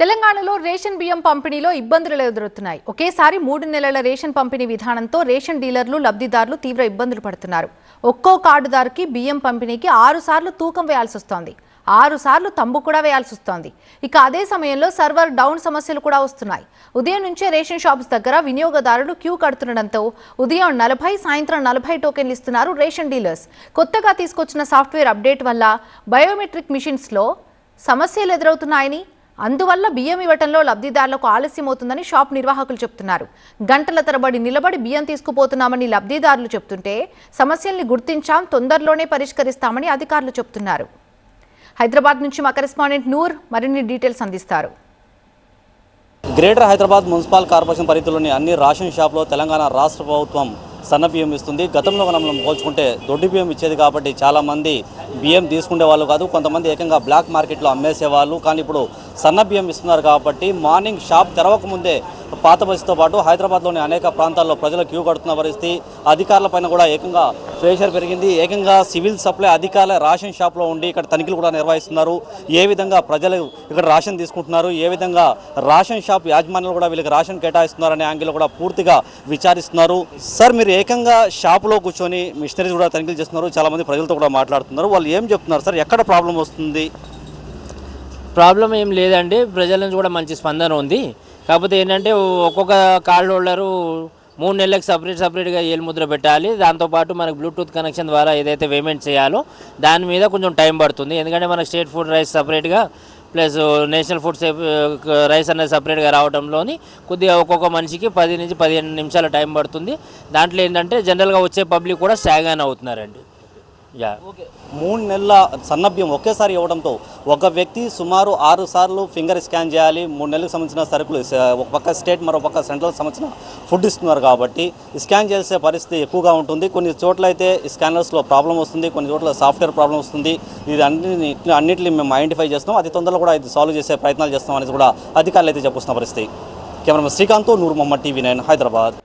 తెలంగాణలో రేషన్ బియ్యం పంపిణీలో ఇబ్బందులు ఎదురవుతున్నాయి. ఒకేసారి 3 నెలల రేషన్ పంపిణీ విధానంతో రేషన్ డీలర్లు, లబ్ధిదారులు తీవ్ర ఇబ్బందులు పడుతున్నారు. ఒక్కో కార్డుదారుకి బియ్యం పంపిణీకి 6 సార్లు తూకం వేయాల్సి వస్తోంది. 6 సార్లు తంబు కూడా వేయాల్సి వస్తోంది. ఇక అదే సమయంలో సర్వర్ డౌన్ సమస్యలు కూడా వస్తున్నాయి. ఉదయం నుంచే రేషన్ షాప్స్ దగ్గర వినియోగదారులు క్యూ కడుతుండడంతో ఉదయం 40, సాయంత్రం 40 టోకెన్లు ఇస్తున్నారు రేషన్ డీలర్స్. కొత్తగా తీసుకొచ్చిన సాఫ్ట్వేర్ అప్డేట్ వల్ల బయోమెట్రిక్ మిషన్స్లో సమస్యలు ఎదురవుతున్నాయని, అందువల్ల బియ్యం ఇవ్వటంలో లబ్ధిదారులకు ఆలస్యమవుతుందని షాప్ నిర్వాహకులు చెప్తున్నారు. గంటల తరబడి నిలబడి బియ్యం తీసుకుపోతున్నామని లబ్ధిదారులు చెప్తుంటే సమస్యల్ని గుర్తించాం, తొందరలోనే పరిష్కరిస్తామని అధికారులు చెప్తున్నారు. హైదరాబాద్ నుంచి మా కరెస్పాండెంట్ నూర్ మరిన్ని డీటెయిల్స్ అందిస్తారు. గ్రేటర్ హైదరాబాద్ మున్సిపల్ కార్పొరేషన్ పరిధిలోని అన్ని రేషన్ షాపులో తెలంగాణ రాష్ట్ర ప్రభుత్వం సన్న బియ్యం ఇస్తుంది. గతంలో మనం పోల్చుకుంటే దొడ్డి బియ్యం ఇచ్చేది కాబట్టి చాలామంది బియ్యం తీసుకునే వాళ్ళు కాదు, కొంతమంది ఏకంగా బ్లాక్ మార్కెట్లో అమ్మేసేవాళ్ళు. కానీ ఇప్పుడు సన్న బియ్యం ఇస్తున్నారు కాబట్టి మార్నింగ్ షాప్ తెరవకముందే పాత బస్సుతో పాటు హైదరాబాద్లోని అనేక ప్రాంతాల్లో ప్రజలు క్యూ కడుతున్న పరిస్థితి. అధికారుల పైన కూడా ఏకంగా ప్రెషర్ పెరిగింది. ఏకంగా సివిల్ సప్లై అధికారుల రేషన్ షాప్లో ఉండి ఇక్కడ తనిఖీలు కూడా నిర్వహిస్తున్నారు. ఏ విధంగా ప్రజలు ఇక్కడ రేషన్ తీసుకుంటున్నారు, ఏ విధంగా రేషన్ షాప్ యాజమాన్యాలు కూడా వీళ్ళకి రేషన్ కేటాయిస్తున్నారనే యాంగిల్ కూడా పూర్తిగా విచారిస్తున్నారు. సార్, మీరు ఏకంగా షాపులో కూర్చొని మిషనరీస్ కూడా తనిఖీలు చేస్తున్నారు, చాలామంది ప్రజలతో కూడా మాట్లాడుతున్నారు. వాళ్ళు ఏం చెప్తున్నారు సార్, ఎక్కడ ప్రాబ్లం వస్తుంది? ప్రాబ్లం ఏం లేదండి, ప్రజల నుంచి కూడా మంచి స్పందన ఉంది. కాకపోతే ఏంటంటే ఒక్కొక్క కార్డ్ హోల్డరు 3 నెలలకు సపరేట్గా ఏలుముద్ర పెట్టాలి. దాంతోపాటు మనకు బ్లూటూత్ కనెక్షన్ ద్వారా ఏదైతే పేమెంట్ చేయాలో దాని మీద కొంచెం టైం పడుతుంది. ఎందుకంటే మనకు స్టేట్ ఫుడ్ రైస్ సపరేట్గా ప్లస్ నేషనల్ ఫుడ్ రైస్ అనేది సపరేట్గా రావడంలోని కొద్దిగా ఒక్కొక్క మనిషికి 10 నుంచి 15 నిమిషాల టైం పడుతుంది. దాంట్లో ఏంటంటే జనరల్గా వచ్చే పబ్లిక్ కూడా స్టాగ్గాన్ అవుతున్నారండి. ఓకే, 3 నెలల సన్నభ్యం ఒకేసారి ఇవ్వడంతో ఒక వ్యక్తి సుమారు 6 సార్లు ఫింగర్ స్కాన్ చేయాలి. 3 నెలలకు సంబంధించిన సరుకులు ఒక పక్క స్టేట్, మరో పక్క సెంట్రల్కి సంబంధించిన ఫుడ్ ఇస్తున్నారు కాబట్టి స్కాన్ చేసే పరిస్థితి ఎక్కువగా ఉంటుంది. కొన్ని చోట్ల అయితే స్కానర్స్లో ప్రాబ్లం వస్తుంది, కొన్ని చోట్ల సాఫ్ట్వేర్ ప్రాబ్లం వస్తుంది. ఇది అన్నింటినీ మేము ఐడెంటిఫై చేస్తాం, అతి తొందరలో కూడా ఇది సాల్వ్ చేసే ప్రయత్నాలు చేస్తాం అనేది కూడా అధికారులు అయితే చెప్పుస్తున్న పరిస్థితి. Cameraman Srikanth, Noor Mohammed, TV9 Hyderabad.